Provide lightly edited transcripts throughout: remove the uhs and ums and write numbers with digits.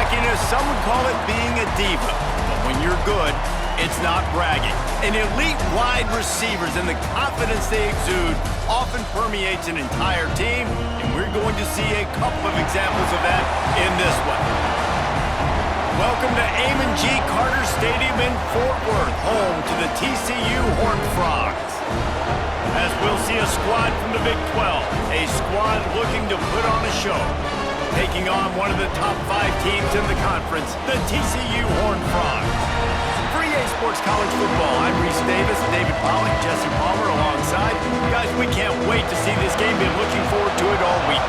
cockiness, some would call it being a diva. But when you're good, it's not bragging. An elite wide receivers and the confidence they exude often permeates an entire team, and we're going to see a couple of examples of that in this one. Welcome to Amon G. Carter Stadium in Fort Worth, home to the TCU Horned Frogs. As we'll see a squad from the Big 12, a squad looking to put on a show, taking on one of the top 5 teams in the conference, the TCU Horned Frogs. For EA Sports College Football, I'm Reese Davis, David Pollack, Jesse Palmer alongside. Guys, we can't wait to see this game. Been looking forward to it all week.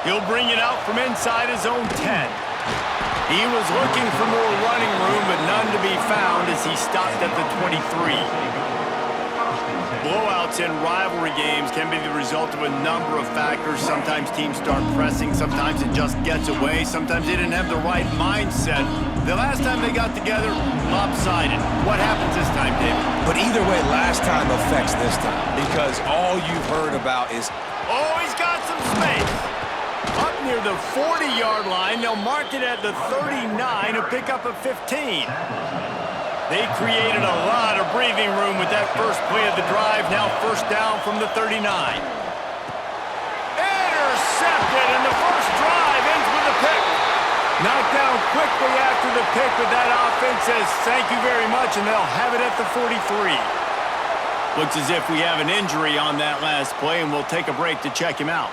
He'll bring it out from inside his own 10. He was looking for more running room, but none to be found as he stopped at the 23. Blowouts in rivalry games can be the result of a number of factors. Sometimes teams start pressing, sometimes it just gets away, sometimes they didn't have the right mindset. The last time they got together, lopsided. What happens this time, David? But either way, last time affects this time, because all you've heard about is... Oh, he's got some space. Up near the 40-yard line, they'll mark it at the 39 to pick up a 15. They created a lot of breathing room with that first play of the drive. Now first down from the 39. Intercepted, and the first drive ends with a pick. Knocked down quickly after the pick, but that offense says thank you very much, and they'll have it at the 43. Looks as if we have an injury on that last play, and we'll take a break to check him out.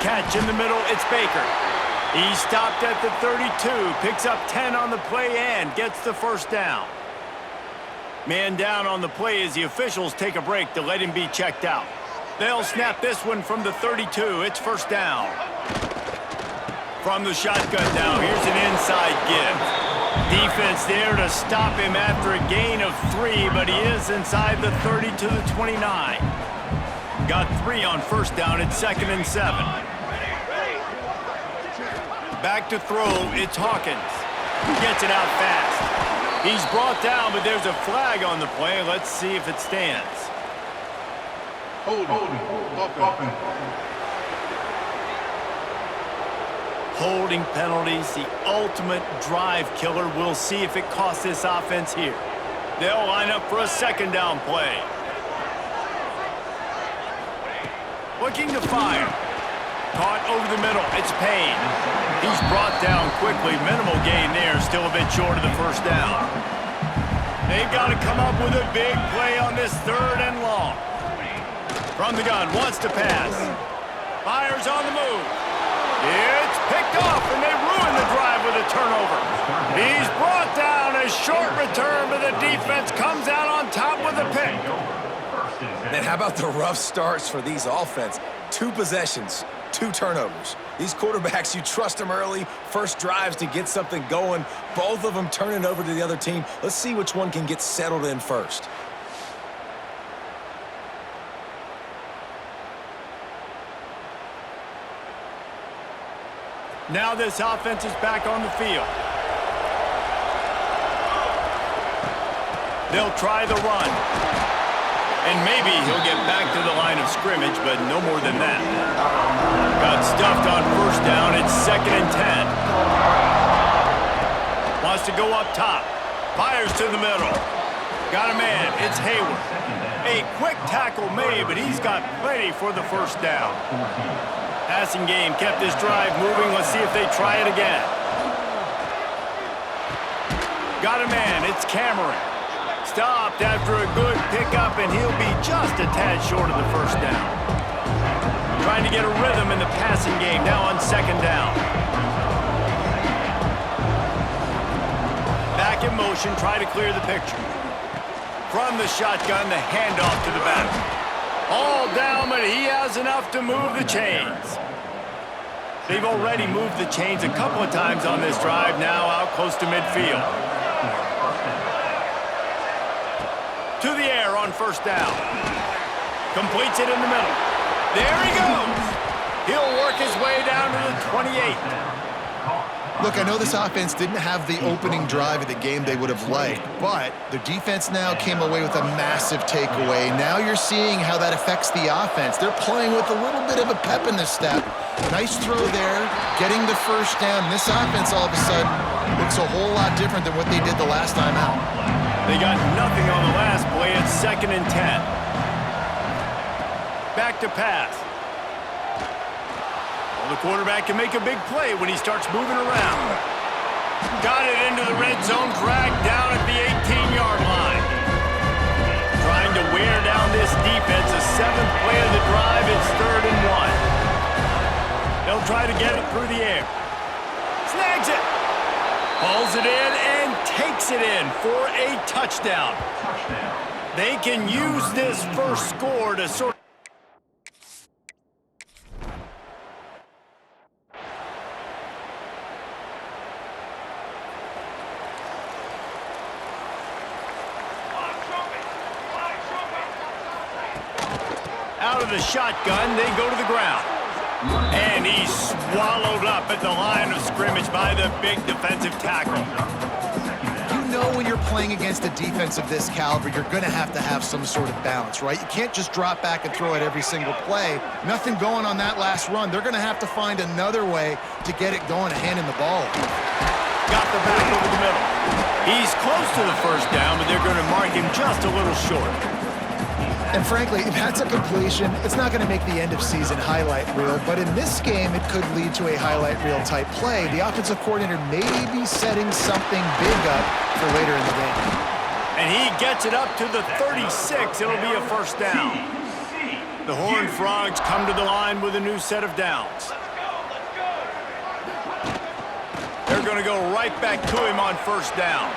Catch in the middle, it's Baker. He stopped at the 32, picks up 10 on the play and gets the first down. Man down on the play as the officials take a break to let him be checked out. They'll snap this one from the 32, it's first down. From the shotgun now, here's an inside give. Defense there to stop him after a gain of 3, but he is inside the 30 to the 29. Got 3 on first down, it's 2nd and 7. Back to throw, it's Hawkins. Gets it out fast. He's brought down, but there's a flag on the play. Let's see if it stands. Holding penalties, the ultimate drive killer. We'll see if it costs this offense here. They'll line up for a second down play. Looking to fire. Caught over the middle. It's Payne. He's brought down quickly. Minimal gain there. Still a bit short of the first down. They've got to come up with a big play on this 3rd and long. From the gun. Wants to pass. Fires on the move. It's picked off, and they ruin the drive with a turnover. He's brought down. A short return, but the defense comes out on top with a pick. Man, how about the rough starts for these offense? 2 possessions, 2 turnovers. These quarterbacks, you trust them early, first drives to get something going. Both of them turn it over to the other team. Let's see which one can get settled in first. Now this offense is back on the field. They'll try the run. And maybe he'll get back to the line of scrimmage, but no more than that. Got stuffed on first down. It's 2nd and 10. Wants to go up top. Fires to the middle. Got a man. It's Hayward. A quick tackle made, but he's got plenty for the first down. Passing game kept this drive moving. Let's see if they try it again. Got a man. It's Cameron. Stopped after a good pickup, and he'll be just a tad short of the first down. Trying to get a rhythm in the passing game now on 2nd down. Back in motion, try to clear the picture. From the shotgun, the handoff to the back. All down, but he has enough to move the chains. They've already moved the chains a couple of times on this drive, now out close to midfield. To the air on first down. Completes it in the middle. There he goes. He'll work his way down to the 28. Look, I know this offense didn't have the opening drive of the game they would have liked, but the defense now came away with a massive takeaway. Now you're seeing how that affects the offense. They're playing with a little bit of a pep in the step. Nice throw there, getting the first down. This offense all of a sudden looks a whole lot different than what they did the last time out. They got nothing on the last play. It's 2nd and 10. Back to pass. The quarterback can make a big play when he starts moving around. Got it into the red zone, dragged down at the 18-yard line. Trying to wear down this defense. The 7th play of the drive, it's 3rd and 1. They'll try to get it through the air. Snags it. Hauls it in and takes it in for a touchdown. They can use this first score to sort of out of the shotgun, they go to the ground. And he's swallowed up at the line of scrimmage by the big defensive tackle. You know when you're playing against a defense of this caliber, you're going to have some sort of balance, right? You can't just drop back and throw it every single play. Nothing going on that last run. They're going to have to find another way to get it going and handing the ball. Got the back over the middle. He's close to the first down, but they're going to mark him just a little short. And frankly, if that's a completion, it's not going to make the end-of-season highlight reel, but in this game, it could lead to a highlight reel type play. The offensive coordinator may be setting something big up for later in the game. And he gets it up to the 36. It'll be a first down. The Horned Frogs come to the line with a new set of downs. They're going to go right back to him on first down.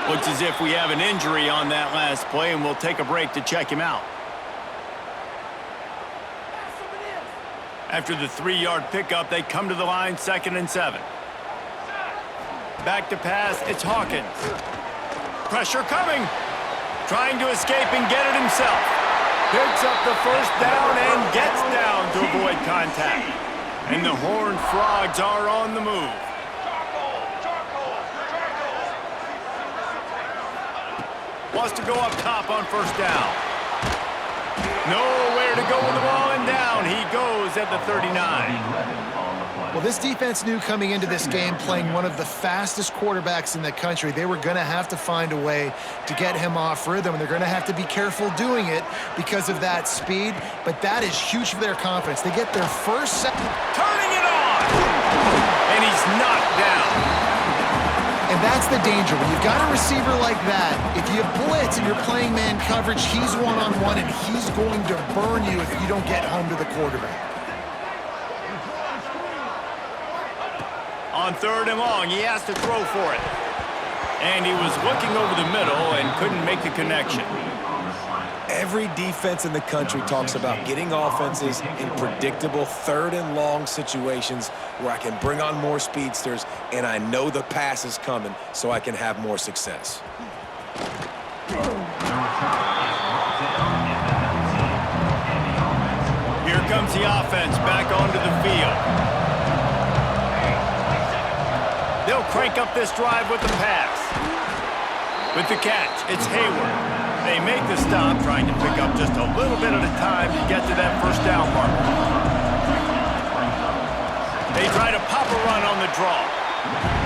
Looks as if we have an injury on that last play, and we'll take a break to check him out. After the 3-yard pickup, they come to the line, 2nd and 7. Back to pass, it's Hawkins. Pressure coming. Trying to escape and get it himself. Picks up the first down and gets down to avoid contact. And the Horned Frogs are on the move. Wants to go up top on first down. Nowhere to go with the ball, and down he goes at the 39. Well, this defense knew coming into this game, playing one of the fastest quarterbacks in the country, they were going to have to find a way to get him off rhythm, and they're going to have to be careful doing it because of that speed, but that is huge for their confidence. They get their first set. Turning it on! And he's knocked down. And that's the danger. When you've got a receiver like that, if you blitz and you're playing man coverage, he's one-on-one, and he's going to burn you if you don't get home to the quarterback. On 3rd and long, he has to throw for it. And he was looking over the middle and couldn't make the connection. Every defense in the country talks about getting offenses in predictable 3rd and long situations where I can bring on more speedsters and I know the pass is coming so I can have more success. Here comes the offense back onto the field. They'll crank up this drive with the pass. With the catch, it's Hayward. They make the stop, trying to pick up just a little bit at a time to get to that first down mark. They try to pop a run on the draw.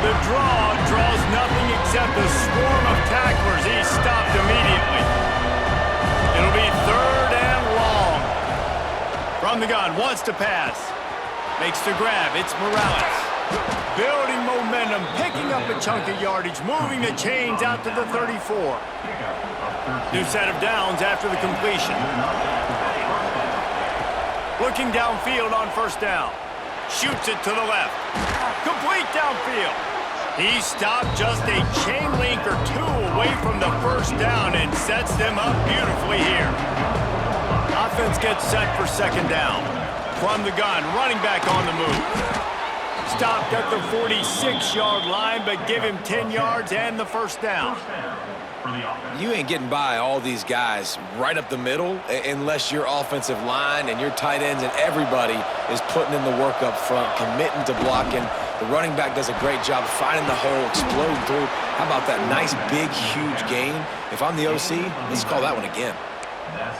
The draw draws nothing except a swarm of tacklers. He's stopped immediately. It'll be 3rd and long. From the gun, wants to pass. Makes the grab, it's Morales. Building momentum, picking up a chunk of yardage, moving the chains out to the 34. New set of downs after the completion. Looking downfield on first down. Shoots it to the left. Complete downfield. He stopped just a chain link or two away from the first down and sets them up beautifully here. Offense gets set for 2nd down. From the gun, running back on the move. Stopped at the 46-yard line, but give him 10 yards and the first down. You ain't getting by all these guys right up the middle unless your offensive line and your tight ends and everybody is putting in the work up front, committing to blocking The running back does a great job finding the hole, exploding through. How about that nice, big, huge gain? If I'm the OC, let's call that one again.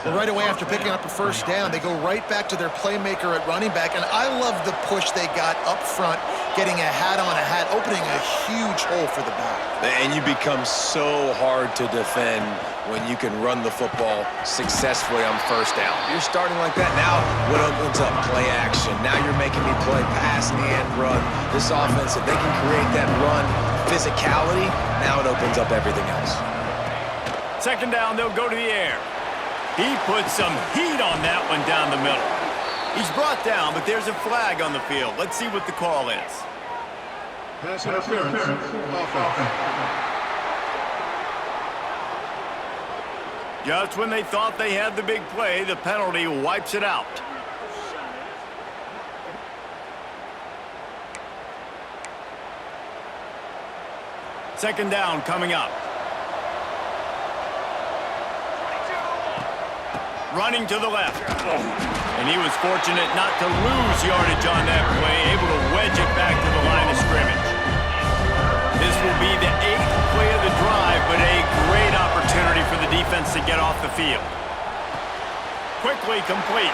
Well, right away after picking up a first down, they go right back to their playmaker at running back, and I love the push they got up front, getting a hat on a hat, opening a huge hole for the back. And you become so hard to defend when you can run the football successfully on first down. You're starting like that now. What opens up? Play action. Now you're making me play pass and run. This offense, if they can create that run physicality, now it opens up everything else. Second down, they'll go to the air. He put some heat on that one down the middle. He's brought down, but there's a flag on the field. Let's see what the call is. Pass interference. Offense. Just when they thought they had the big play, the penalty wipes it out. Second down coming up. Running to the left. And he was fortunate not to lose yardage on that play, able to wedge it back to the line of scrimmage. This will be the 8th play of the drive, but a great opportunity for the defense to get off the field. Quickly complete.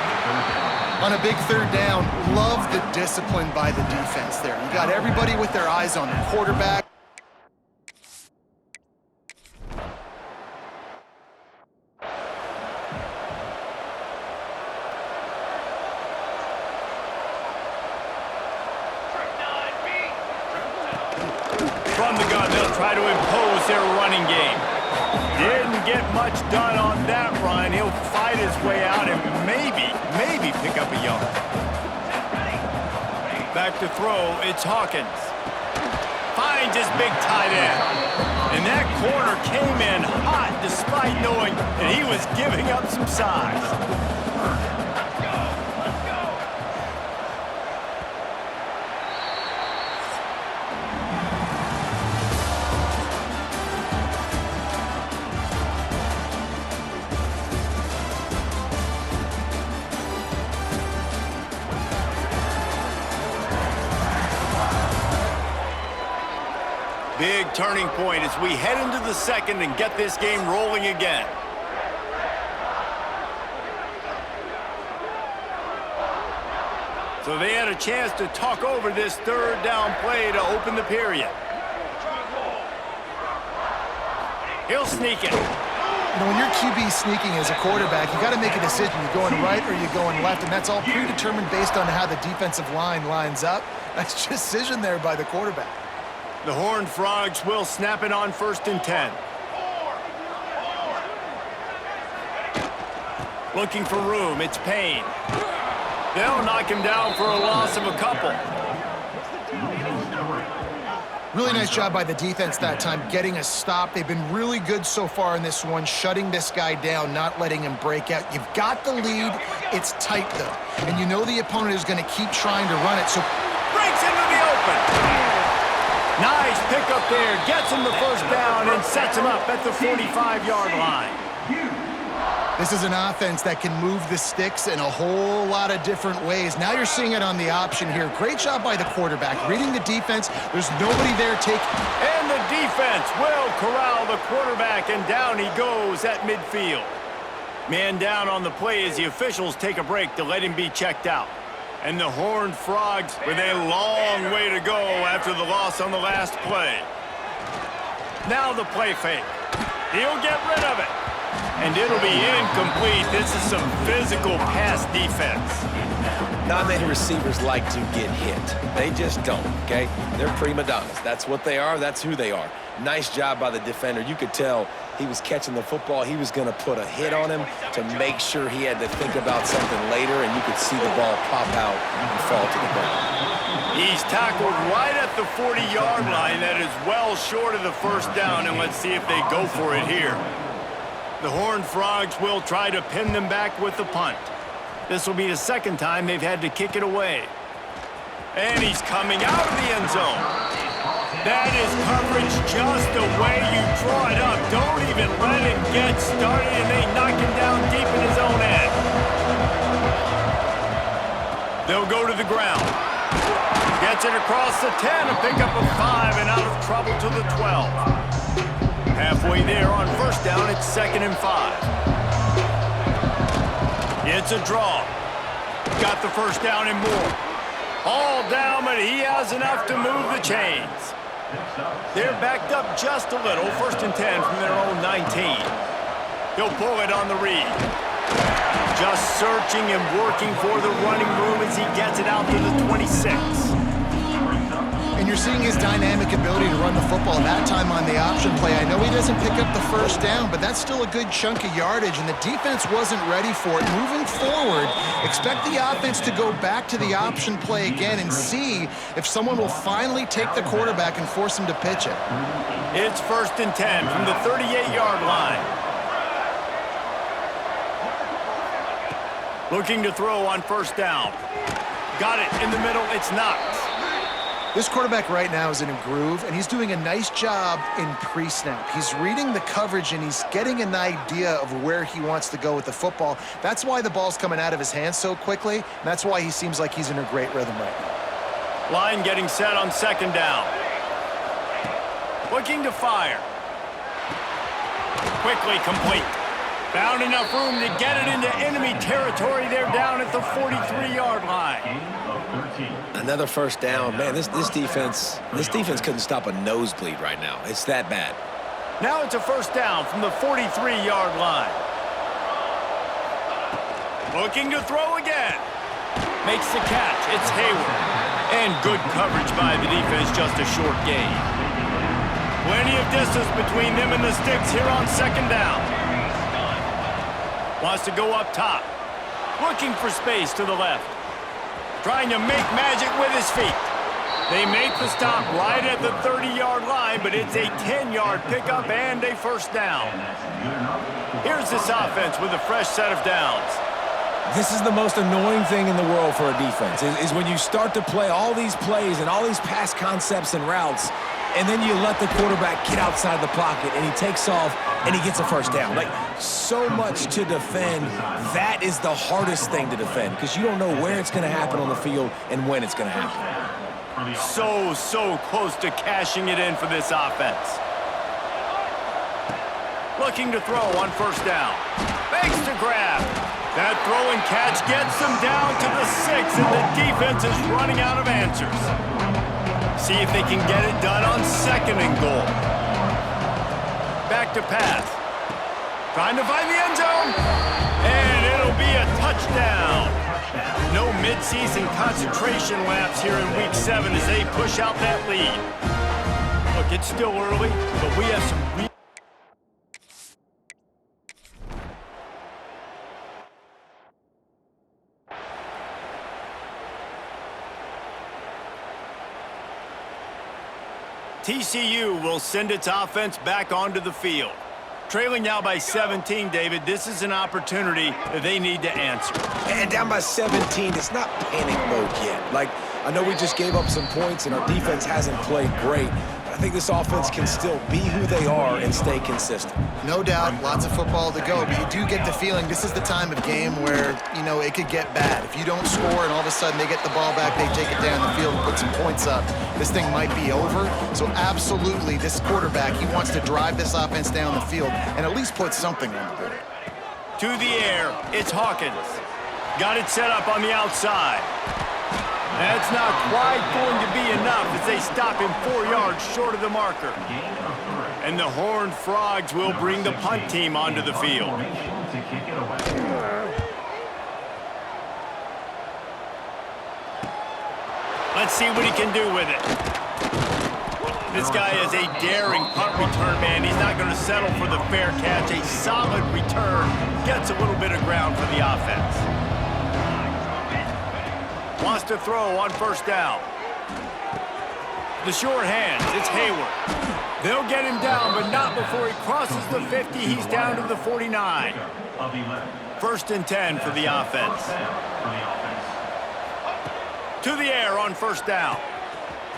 On a big third down, love the discipline by the defense there. You got everybody with their eyes on the quarterback. From the gun, they'll try to impose their running game. Didn't get much done on that run. He'll fight his way out and maybe pick up a yard. Back to throw, it's Hawkins. Finds his big tight end. And that corner came in hot despite knowing that he was giving up some size. Big turning point as we head into the second and get this game rolling again. So they had a chance to talk over this third down play to open the period. He'll sneak it. You know, when your QB sneaking as a quarterback, you got to make a decision. You're going right or you're going left, and that's all predetermined based on how the defensive line lines up. Nice decision there by the quarterback. The Horned Frogs will snap it on 1st and 10. Looking for room, it's Payne. They'll knock him down for a loss of a couple. Really nice job by the defense that time, getting a stop. They've been really good so far in this one, shutting this guy down, not letting him break out. You've got the lead. It's tight, though. And you know the opponent is going to keep trying to run it, so... Breaks into the open. Nice pickup there. Gets him the first down and sets him up at the 45-yard line. This is an offense that can move the sticks in a whole lot of different ways. Now you're seeing it on the option here. Great job by the quarterback. Reading the defense, there's nobody there taking... And the defense will corral the quarterback, and down he goes at midfield. Man down on the play as the officials take a break to let him be checked out. And the Horned Frogs with a long way to go after the loss on the last play. Now the play fake. He'll get rid of it. And it'll be incomplete. This is some physical pass defense. Not many receivers like to get hit. They just don't, okay? They're prima donnas. That's what they are. That's who they are. Nice job by the defender. You could tell he was catching the football. He was going to put a hit on him to make sure he had to think about something later, and you could see the ball pop out and fall to the ground. He's tackled right at the 40-yard line. That is well short of the first down, and let's see if they go for it here. The Horned Frogs will try to pin them back with the punt. This will be the second time they've had to kick it away. And he's coming out of the end zone. That is coverage just the way you draw it up. Don't even let him get started, and they knock him down deep in his own end. They'll go to the ground. Gets it across the 10, a pickup of 5, and out of trouble to the 12. Halfway there on first down, it's 2nd and 5. It's a draw. Got the first down and more. All down, but he has enough to move the chains. They're backed up just a little. 1st and 10 from their own 19. He'll pull it on the read. Just searching and working for the running room as he gets it out to the 26. And you're seeing his dynamic ability to run the football that time on the option play. I know he doesn't pick up the first down, but that's still a good chunk of yardage, and the defense wasn't ready for it. Moving forward, expect the offense to go back to the option play again and see if someone will finally take the quarterback and force him to pitch it. It's 1st and 10 from the 38-yard line. Looking to throw on first down. Got it in the middle. It's knocked. This quarterback right now is in a groove, and he's doing a nice job in pre-snap. He's reading the coverage, and he's getting an idea of where he wants to go with the football. That's why the ball's coming out of his hands so quickly, and that's why he seems like he's in a great rhythm right now. Line getting set on 2nd down. Looking to fire. Quickly complete. Found enough room to get it into enemy territory. They're down at the 43-yard line. Another first down. Man, this defense couldn't stop a nosebleed right now. It's that bad. Now it's a first down from the 43-yard line. Looking to throw again. Makes the catch. It's Hayward. And good coverage by the defense, just a short gain. Plenty of distance between them and the sticks here on 2nd down. Wants to go up top. Looking for space to the left. Trying to make magic with his feet. They make the stop right at the 30-yard line, but it's a 10-yard pickup and a first down. Here's this offense with a fresh set of downs. This is the most annoying thing in the world for a defense, is when you start to play all these plays and all these pass concepts and routes, and then you let the quarterback get outside the pocket, and he takes off, and he gets a first down. Like, so much to defend. That is the hardest thing to defend because you don't know where it's going to happen on the field and when it's going to happen. So close to cashing it in for this offense. Looking to throw on first down. Makes the grab. That throw and catch gets them down to the 6, and the defense is running out of answers. See if they can get it done on 2nd and goal. Back to pass. Trying to find the end zone. And it'll be a touchdown. No mid-season concentration laps here in Week 7 as they push out that lead. Look, it's still early, but we have some real... TCU will send its offense back onto the field. Trailing now by 17, David, this is an opportunity that they need to answer. And down by 17, it's not panic mode yet. Like, I know we just gave up some points and our defense hasn't played great, but I think this offense can still be who they are and stay consistent. No doubt, lots of football to go, but you do get the feeling this is the time of game where, you know, it could get bad. If you don't score and all of a sudden they get the ball back, they take it down the field and put some points up, this thing might be over. So absolutely, this quarterback, he wants to drive this offense down the field and at least put something on the board. To the air, it's Hawkins. Got it set up on the outside. That's not quite going to be enough as they stop him 4 yards short of the marker. And the Horned Frogs will bring the punt team onto the field. Let's see what he can do with it. This guy is a daring punt return man. He's not going to settle for the fair catch. A solid return. Gets a little bit of ground for the offense. Wants to throw on first down. The short hands, it's Hayward. They'll get him down, but not before he crosses the 50. He's down to the 49. 1st and 10 for the offense. To the air on first down.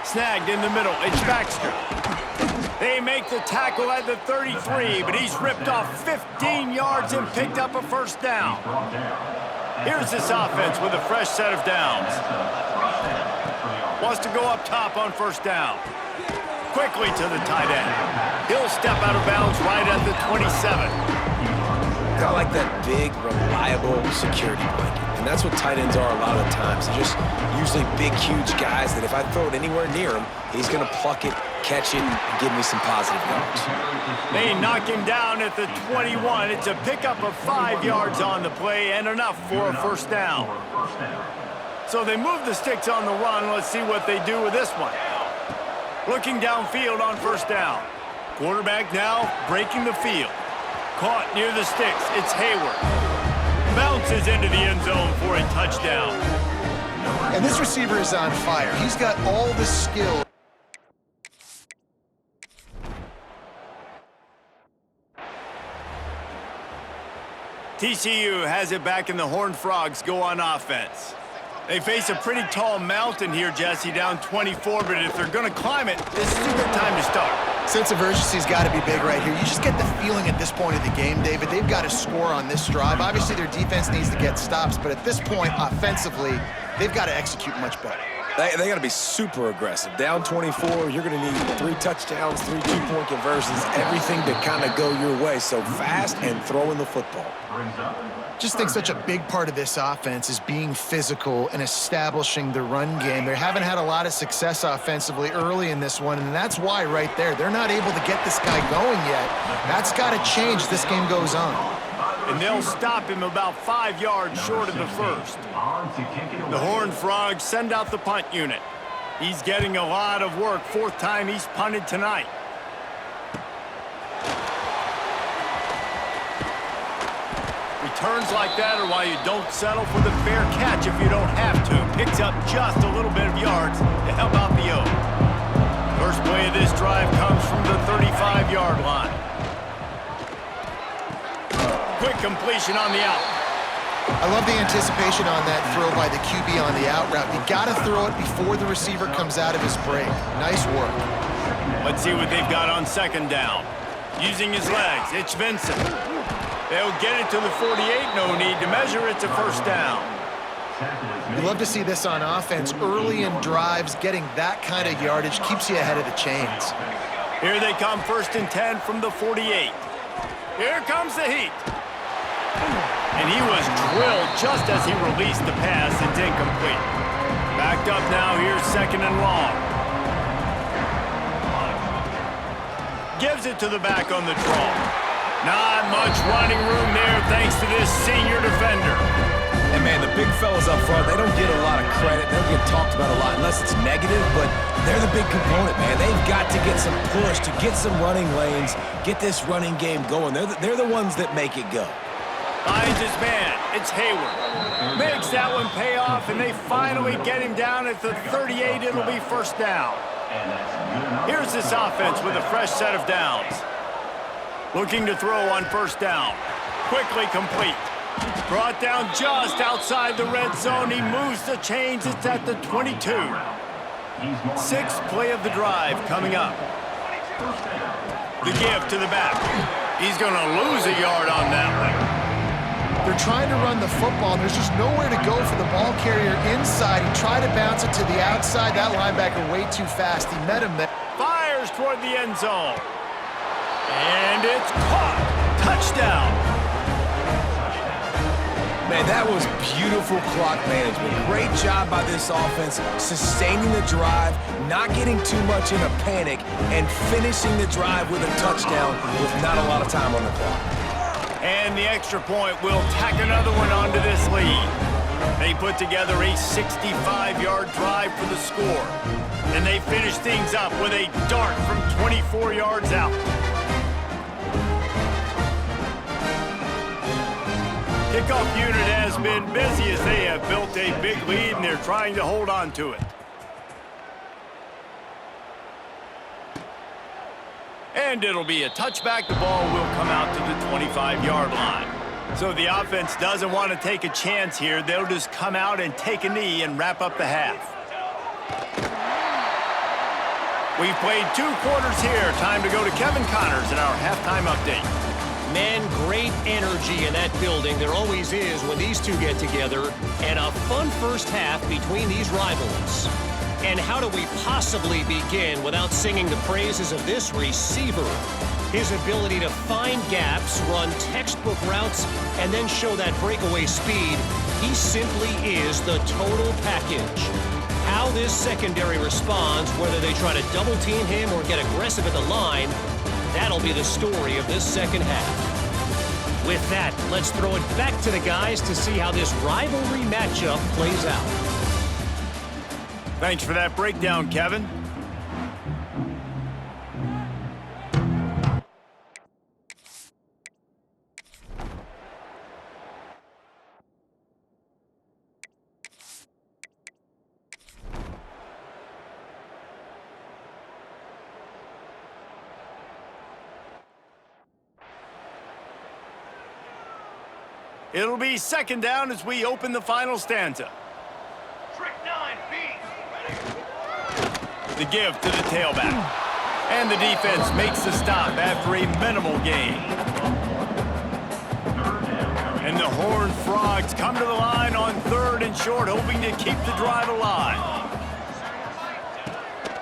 Snagged in the middle, it's Baxter. They make the tackle at the 33, but he's ripped off 15 yards and picked up a first down. Here's this offense with a fresh set of downs. Wants to go up top on first down. Quickly to the tight end. He'll step out of bounds right at the 27. I like that big, reliable security blanket. And that's what tight ends are a lot of the times. They're just usually big, huge guys that if I throw it anywhere near him, he's going to pluck it, catch it, and give me some positive yards. They knock him down at the 21. It's a pickup of 5 yards on the play and enough for a first down. So they move the sticks on the run. Let's see what they do with this one. Looking downfield on first down. Quarterback now breaking the field. Caught near the sticks. It's Hayward. Bounces into the end zone for a touchdown. And this receiver is on fire. He's got all the skill. TCU has it back, and the Horned Frogs go on offense. They face a pretty tall mountain here, Jesse, down 24, but if they're going to climb it, this is a good time to start. Sense of urgency's got to be big right here. You just get the feeling at this point of the game, David, they've got to score on this drive. Obviously, their defense needs to get stops, but at this point, offensively, they've got to execute much better. They got to be super aggressive. Down 24, you're going to need 3 touchdowns, 3 two-point conversions, everything to kind of go your way. So fast and throwing the football. Just think such a big part of this offense is being physical and establishing the run game. They haven't had a lot of success offensively early in this one, and that's why right there, they're not able to get this guy going yet. That's got to change as this game goes on. And they'll stop him about 5 yards short of the first. The Horned Frogs send out the punt unit. He's getting a lot of work. 4th time he's punted tonight. Returns like that are why you don't settle for the fair catch if you don't have to. Picks up just a little bit of yards to help out the O. First play of this drive comes from the 35-yard line. Quick completion on the out. I love the anticipation on that throw by the QB on the out route. You got to throw it before the receiver comes out of his break. Nice work. Let's see what they've got on second down. Using his legs, it's Vincent. They'll get it to the 48. No need to measure. It's a first down. You love to see this on offense. Early in drives, getting that kind of yardage keeps you ahead of the chains. Here they come, 1st and 10 from the 48. Here comes the heat. And he was drilled just as he released the pass. It's incomplete. Backed up now, here's 2nd and long. Gives it to the back on the draw. Not much running room there thanks to this senior defender. And, man, the big fellas up front, they don't get a lot of credit. They don't get talked about a lot unless it's negative, but they're the big component, man. They've got to get some push, to get some running lanes, get this running game going. They're the ones that make it go. Finds his man. It's Hayward. Makes that one pay off, and they finally get him down at the 38. It'll be first down. Here's this offense with a fresh set of downs. Looking to throw on first down. Quickly complete. Brought down just outside the red zone. He moves the chains. It's at the 22. 6th play of the drive coming up. The give to the back. He's going to lose a yard on that one. They're trying to run the football, and there's just nowhere to go for the ball carrier inside. He tried to bounce it to the outside. That linebacker way too fast. He met him there. Fires toward the end zone. And it's caught. Touchdown. Man, that was beautiful clock management. Great job by this offense, sustaining the drive, not getting too much in a panic, and finishing the drive with a touchdown with not a lot of time on the clock. And the extra point will tack another one onto this lead. They put together a 65-yard drive for the score. And they finish things up with a dart from 24 yards out. Kickoff unit has been busy as they have built a big lead, and they're trying to hold on to it. And it'll be a touchback. The ball will come out to the 25-yard line. So the offense doesn't want to take a chance here. They'll just come out and take a knee and wrap up the half. We've played 2 quarters here. Time to go to Kevin Connors in our halftime update. Man, great energy in that building. There always is when these two get together. And a fun first half between these rivals. And how do we possibly begin without singing the praises of this receiver? His ability to find gaps, run textbook routes, and then show that breakaway speed, he simply is the total package. How this secondary responds, whether they try to double-team him or get aggressive at the line, that'll be the story of this second half. With that, let's throw it back to the guys to see how this rivalry matchup plays out. Thanks for that breakdown, Kevin. It'll be second down as we open the final stanza. The give to the tailback. And the defense makes the stop after a minimal gain. And the Horned Frogs come to the line on 3rd and short, hoping to keep the drive alive.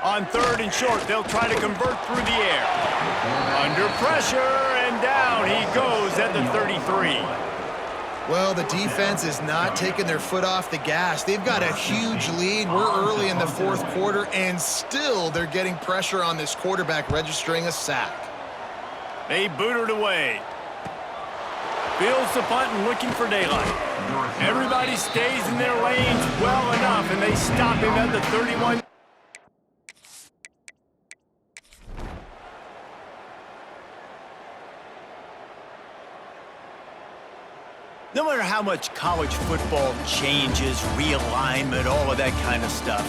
On 3rd and short, they'll try to convert through the air. Under pressure, and down he goes at the 33. Well, the defense is not taking their foot off the gas. They've got a huge lead. We're early in the 4th quarter, and still they're getting pressure on this quarterback, registering a sack. They boot it away. Fields the punt and looking for daylight. Everybody stays in their lanes well enough, and they stop him at the 31. No matter how much college football changes, realignment, all of that kind of stuff,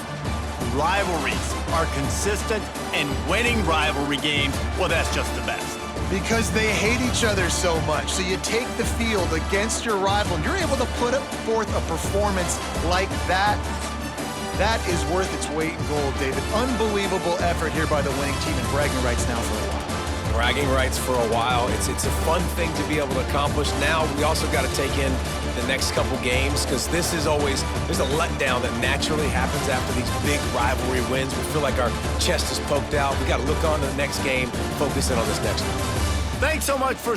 rivalries are consistent, and winning rivalry games, well, that's just the best. Because they hate each other so much. So you take the field against your rival, and you're able to put forth a performance like that. That is worth its weight in gold, David. Unbelievable effort here by the winning team, and bragging rights now for a while. Bragging rights for a while. It's a fun thing to be able to accomplish. Now we also got to take in the next couple games, because this is always, there's a letdown that naturally happens after these big rivalry wins. We feel like our chest is poked out. We got to look on to the next game, focus in on this next one. Thanks so much for